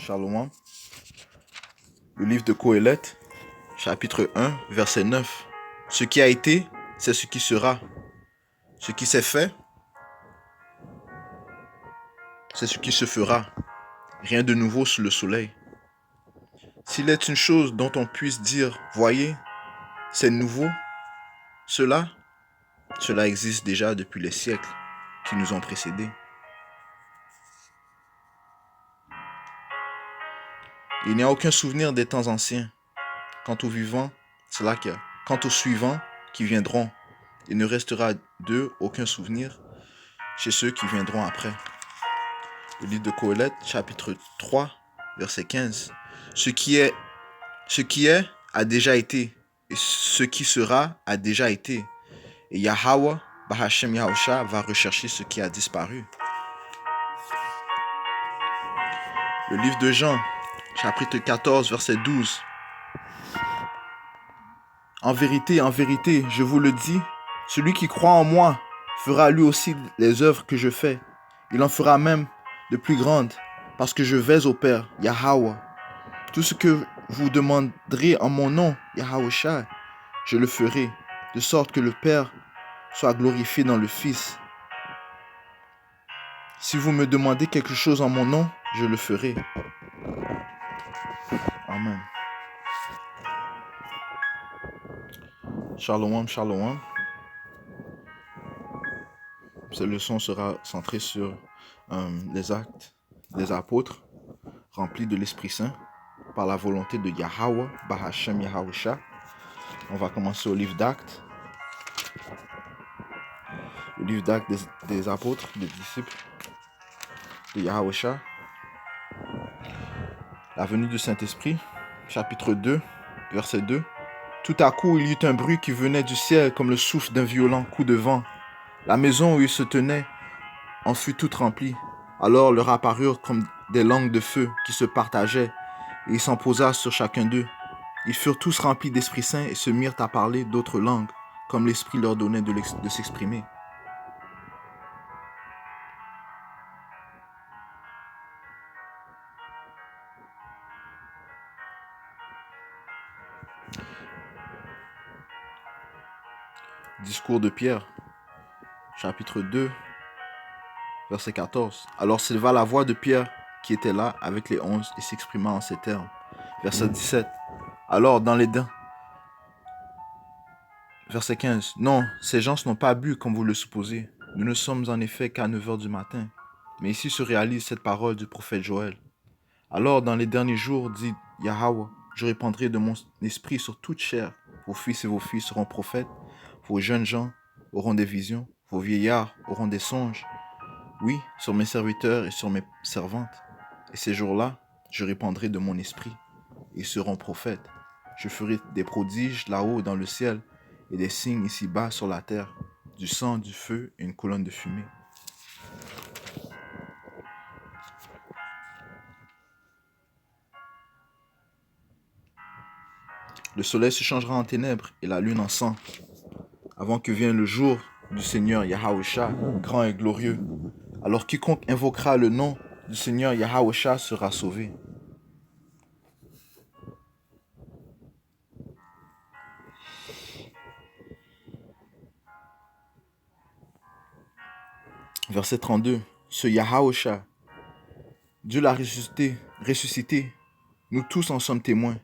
Shalom. Le livre de Qohélet, chapitre 1, verset 9. Ce qui a été, c'est ce qui sera. Ce qui s'est fait, c'est ce qui se fera. Rien de nouveau sous le soleil. S'il est une chose dont on puisse dire, voyez, c'est nouveau, cela existe déjà depuis les siècles qui nous ont précédés. Il n'y a aucun souvenir des temps anciens. Quant aux vivants, c'est là qu'il y a. Quant aux suivants qui viendront, il ne restera d'eux aucun souvenir chez ceux qui viendront après. Le livre de Qohélet, chapitre 3, verset 15. Ce qui est a déjà été, et ce qui sera a déjà été. Et Yahweh, Bahashem Yahusha, va rechercher ce qui a disparu. Le livre de Jean, chapitre 14, verset 12. En vérité, je vous le dis, celui qui croit en moi fera lui aussi les œuvres que je fais. Il en fera même de plus grandes, parce que je vais au Père, Yahweh. Tout ce que vous demanderez en mon nom, Yahweh, je le ferai, de sorte que le Père soit glorifié dans le Fils. Si vous me demandez quelque chose en mon nom, je le ferai. Amen. Shalom, shalom. Cette leçon sera centrée sur les actes des apôtres remplis de l'Esprit Saint par la volonté de Yahweh, Bahashem Yahusha. On va commencer au livre d'Actes. Le livre d'Actes des apôtres, des disciples de Yahusha. La venue du Saint-Esprit, chapitre 2, verset 2. Tout à coup, il y eut un bruit qui venait du ciel comme le souffle d'un violent coup de vent. La maison où ils se tenaient en fut toute remplie. Alors leur apparurent comme des langues de feu qui se partageaient, et il s'en posa sur chacun d'eux. Ils furent tous remplis d'Esprit Saint et se mirent à parler d'autres langues, comme l'Esprit leur donnait de s'exprimer. Discours de Pierre, chapitre 2, verset 14. Alors s'éleva la voix de Pierre, qui était là avec les 11, et s'exprima en ces termes. Verset 17. Alors dans les dents. Verset 15. Non, ces gens n'ont pas bu comme vous le supposez. Nous ne sommes en effet qu'à 9 heures du matin. Mais ici se réalise cette parole du prophète Joël. Alors dans les derniers jours, dit Yahweh, je répandrai de mon esprit sur toute chair. Vos fils et vos filles seront prophètes. Vos jeunes gens auront des visions. Vos vieillards auront des songes. Oui, sur mes serviteurs et sur mes servantes. Et ces jours-là, je répandrai de mon esprit. Ils seront prophètes. Je ferai des prodiges là-haut dans le ciel et des signes ici-bas sur la terre, du sang, du feu et une colonne de fumée. Le soleil se changera en ténèbres et la lune en sang, avant que vienne le jour du Seigneur Yahusha, grand et glorieux. Alors quiconque invoquera le nom du Seigneur Yahusha sera sauvé. Verset 32. Ce Yahusha, Dieu l'a ressuscité. Nous tous en sommes témoins.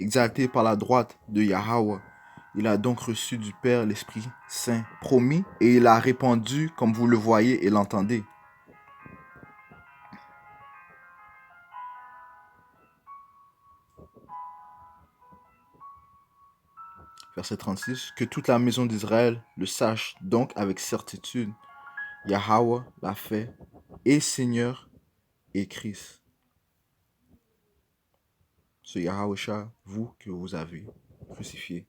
Exalté par la droite de Yahweh, il a donc reçu du Père l'Esprit Saint promis et il a répandu comme vous le voyez et l'entendez. Verset 36. Que toute la maison d'Israël le sache donc avec certitude. Yahweh l'a fait et Seigneur et Christ. Ce Yahusha, vous que vous avez crucifié.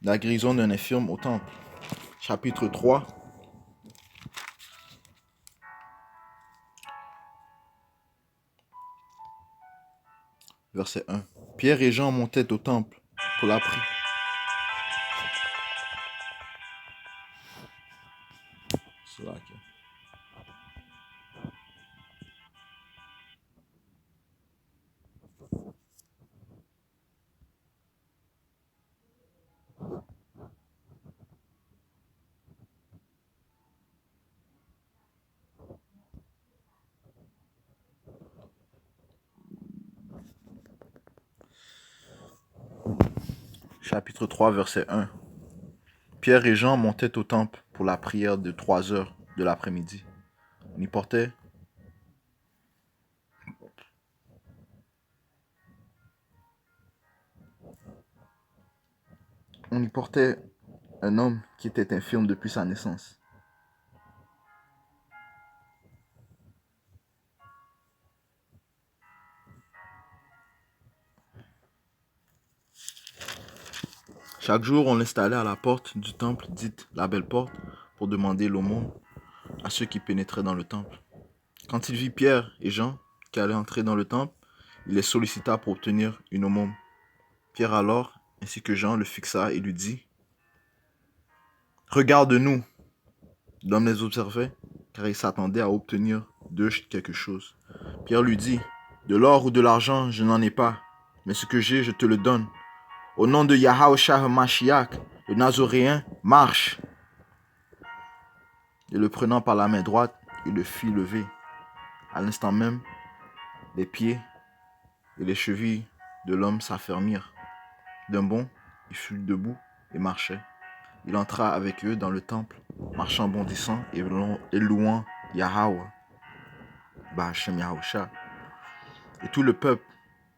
La guérison d'un infirme au temple. Chapitre 3. Verset 1. Pierre et Jean montaient au temple pour la prière. Salakia. Chapitre 3, verset 1. Pierre et Jean montaient au temple pour la prière de 3 heures de l'après-midi. On y portait un homme qui était infirme depuis sa naissance. Chaque jour, on l'installait à la porte du temple, dite la belle porte, pour demander l'aumône à ceux qui pénétraient dans le temple. Quand il vit Pierre et Jean qui allaient entrer dans le temple, il les sollicita pour obtenir une aumône. Pierre alors, ainsi que Jean, le fixa et lui dit, « Regarde-nous !» L'homme les observait, car il s'attendait à obtenir d'eux quelque chose. Pierre lui dit, « De l'or ou de l'argent, je n'en ai pas, mais ce que j'ai, je te le donne. Au nom de Yahushua Mashiach, le Nazoréen, marche !» Et le prenant par la main droite, il le fit lever. À l'instant même, les pieds et les chevilles de l'homme s'affermirent. D'un bond, il fut debout et marchait. Il entra avec eux dans le temple, marchant bondissant et louant Yahweh, Bahashem Yahusha. Et tout le peuple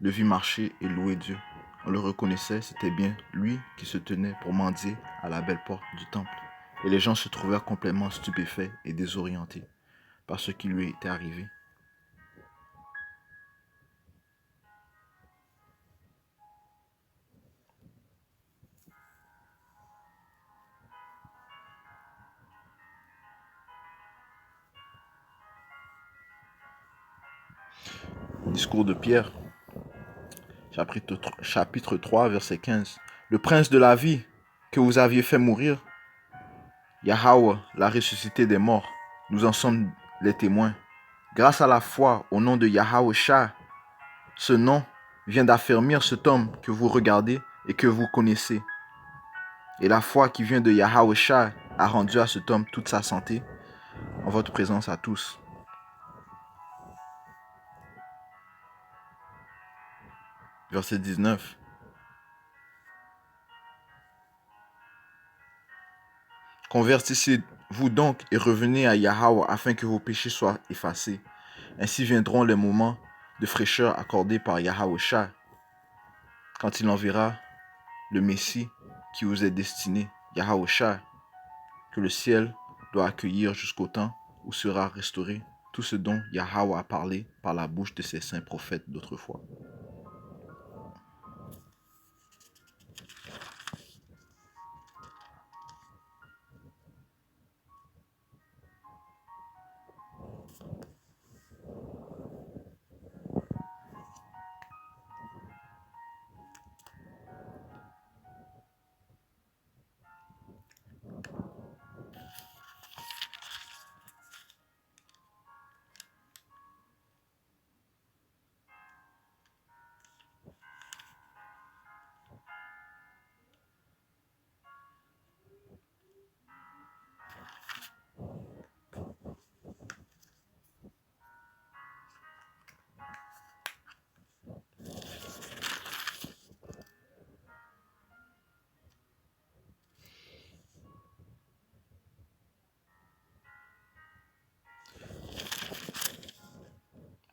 le vit marcher et louer Dieu. On le reconnaissait, c'était bien lui qui se tenait pour mendier à la belle porte du temple. Et les gens se trouvèrent complètement stupéfaits et désorientés par ce qui lui était arrivé. Discours de Pierre, chapitre 3, verset 15. Le prince de la vie que vous aviez fait mourir, Yahweh l'a ressuscité des morts. Nous en sommes les témoins. Grâce à la foi au nom de Yahushua, ce nom vient d'affermir cet homme que vous regardez et que vous connaissez. Et la foi qui vient de Yahushua a rendu à cet homme toute sa santé en votre présence à tous. Verset 19. Convertissez-vous donc et revenez à Yahweh afin que vos péchés soient effacés. Ainsi viendront les moments de fraîcheur accordés par Yahushua quand il enverra le Messie qui vous est destiné, Yahushua, que le ciel doit accueillir jusqu'au temps où sera restauré tout ce dont Yahweh a parlé par la bouche de ses saints prophètes d'autrefois.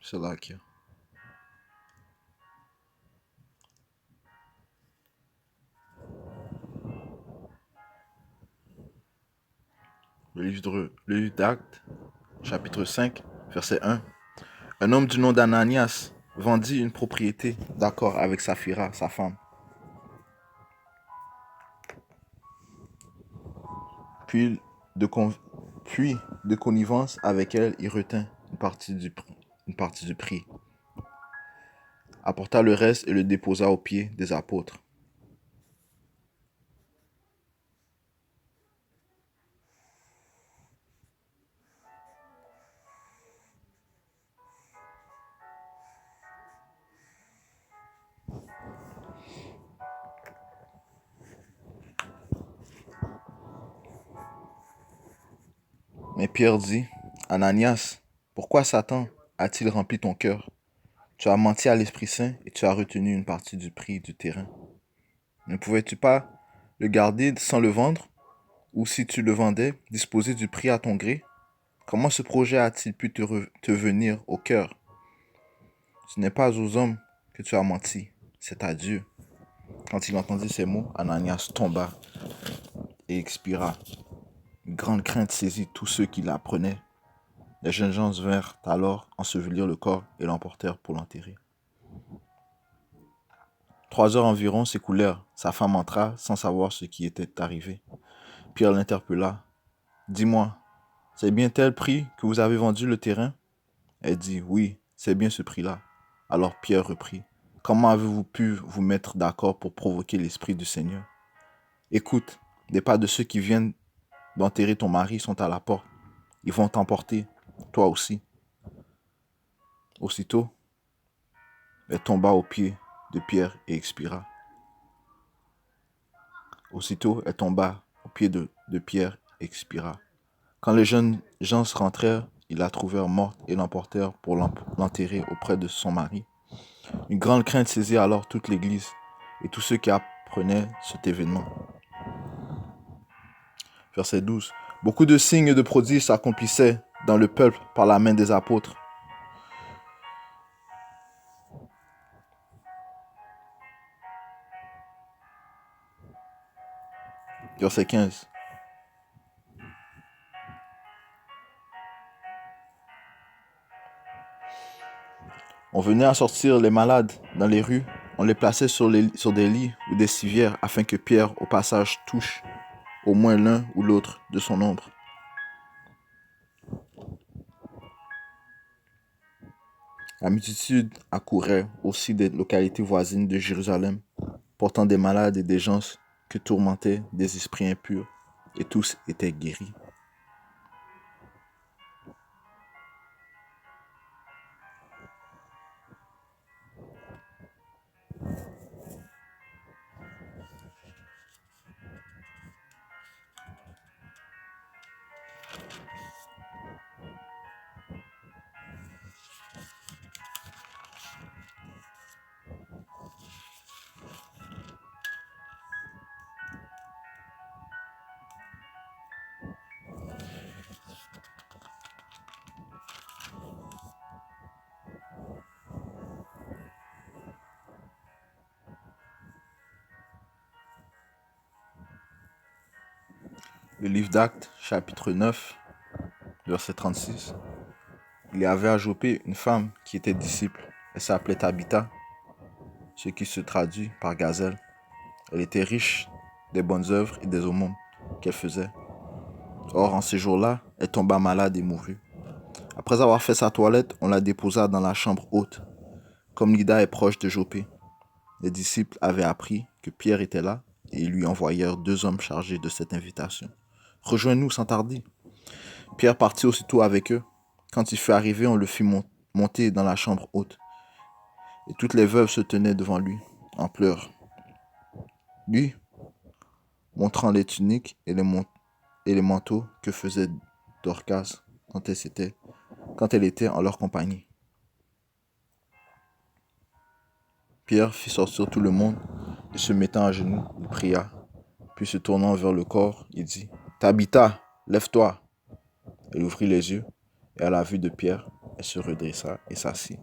C'est là qu'il y a. Le livre d'Actes, chapitre 5, verset 1. Un homme du nom d'Ananias vendit une propriété d'accord avec Saphira, sa femme. Puis de connivence avec elle, il retint une partie du prix, apporta le reste et le déposa aux pieds des apôtres. Mais Pierre dit, Ananias, pourquoi Satan a-t-il rempli ton cœur? Tu as menti à l'Esprit Saint et tu as retenu une partie du prix du terrain. Ne pouvais-tu pas le garder sans le vendre? Ou si tu le vendais, disposer du prix à ton gré? Comment ce projet a-t-il pu te venir au cœur? Ce n'est pas aux hommes que tu as menti, c'est à Dieu. Quand il entendit ces mots, Ananias tomba et expira. Une grande crainte saisit tous ceux qui l'apprenaient. Les jeunes gens vinrent alors ensevelir le corps et l'emportèrent pour l'enterrer. 3 heures environ s'écoulèrent. Sa femme entra sans savoir ce qui était arrivé. Pierre l'interpella. Dis-moi, c'est bien tel prix que vous avez vendu le terrain? Elle dit, oui, c'est bien ce prix-là. Alors Pierre reprit, comment avez-vous pu vous mettre d'accord pour provoquer l'Esprit du Seigneur? Écoute, les pas de ceux qui viennent d'enterrer ton mari sont à la porte. Ils vont t'emporter, toi aussi. Aussitôt, elle tomba aux pieds de Pierre et expira. Aussitôt, elle tomba aux pieds de Pierre et expira. Quand les jeunes gens rentrèrent, ils la trouvèrent morte et l'emportèrent pour l'enterrer auprès de son mari. Une grande crainte saisit alors toute l'Église et tous ceux qui apprenaient cet événement. Verset 12. Beaucoup de signes et de prodiges s'accomplissaient dans le peuple par la main des apôtres. Verset 15. On venait à sortir les malades dans les rues, on les plaçait sur des lits ou des civières afin que Pierre, au passage, touche au moins l'un ou l'autre de son ombre. La multitude accourait aussi des localités voisines de Jérusalem, portant des malades et des gens que tourmentaient des esprits impurs, et tous étaient guéris. Le livre d'Actes, chapitre 9, verset 36. Il y avait à Jopé une femme qui était disciple. Elle s'appelait Tabitha, ce qui se traduit par gazelle. Elle était riche des bonnes œuvres et des aumônes qu'elle faisait. Or, en ces jours-là, elle tomba malade et mourut. Après avoir fait sa toilette, on la déposa dans la chambre haute. Comme Lydda est proche de Jopé, les disciples avaient appris que Pierre était là et ils lui envoyèrent 2 hommes chargés de cette invitation. « Rejoins-nous sans tarder. » Pierre partit aussitôt avec eux. Quand il fut arrivé, on le fit monter dans la chambre haute. Et toutes les veuves se tenaient devant lui, en pleurs. Lui, montrant les tuniques et les manteaux que faisait Dorcas quand elle était en leur compagnie. Pierre fit sortir tout le monde et se mettant à genoux, il pria. Puis se tournant vers le corps, il dit, « Tabitha, lève-toi !» Elle ouvrit les yeux et à la vue de Pierre, elle se redressa et s'assit.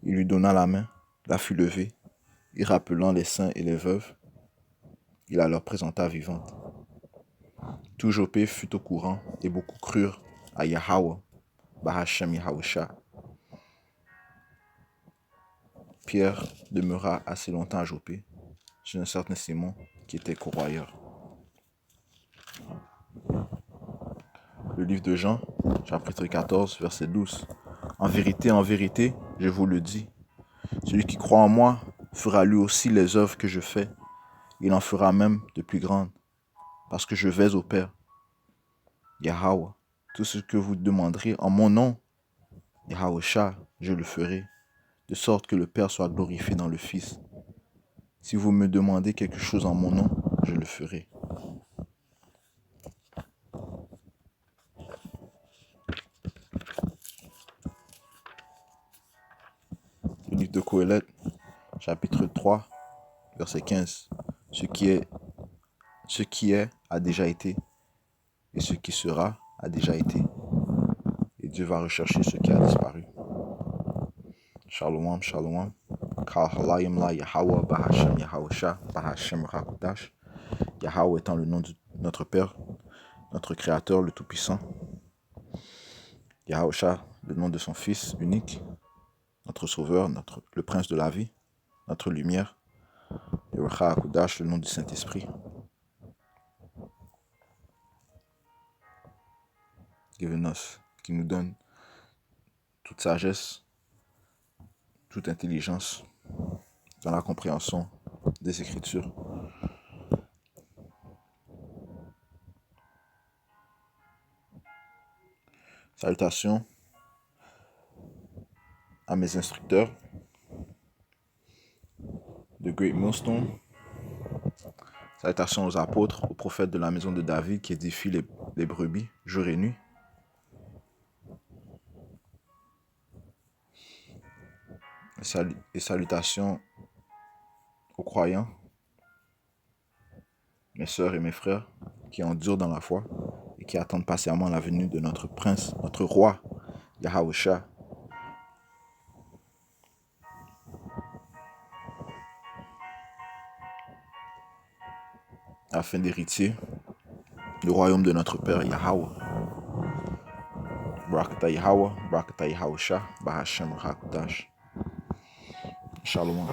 Il lui donna la main, la fit lever, et rappelant les saints et les veuves, il la leur présenta vivante. Tout Jopé fut au courant et beaucoup crurent à Yahweh, Bahashem Yahusha. Pierre demeura assez longtemps à Jopé, chez un certain Simon qui était corroyeur. Le livre de Jean, chapitre 14, verset 12. En vérité, je vous le dis, celui qui croit en moi fera lui aussi les œuvres que je fais. Il en fera même de plus grandes, parce que je vais au Père. Yahweh, tout ce que vous demanderez en mon nom, Yahusha, je le ferai, de sorte que le Père soit glorifié dans le Fils. Si vous me demandez quelque chose en mon nom, je le ferai. de Qohélet, chapitre 3, verset 15. Ce qui est a déjà été, et ce qui sera a déjà été. Et Dieu va rechercher ce qui a disparu. Shalom, shalom. Kal halayim la Yahweh Bahashem Yahawasha Bahashem Rakudash. Yahweh étant le nom de notre Père, notre Créateur, le Tout-Puissant. Yahawasha, le nom de son Fils unique, notre Sauveur, le Prince de la vie, notre lumière. Et Rakudash, le nom du Saint-Esprit. Given us, qui nous donne toute sagesse, toute intelligence dans la compréhension des Écritures. Salutations à mes instructeurs de Great Millstone. Salutations aux apôtres, aux prophètes de la maison de David qui édifient les brebis jour et nuit. Et salutations aux croyants, mes sœurs et mes frères qui endurent dans la foi et qui attendent patiemment la venue de notre prince, notre roi, Yahawasha. Afin d'hériter le royaume de notre Père Yahweh. Barakata Yahweh, Barakata Yahawasha, Bahashem Rakudash. Shalom.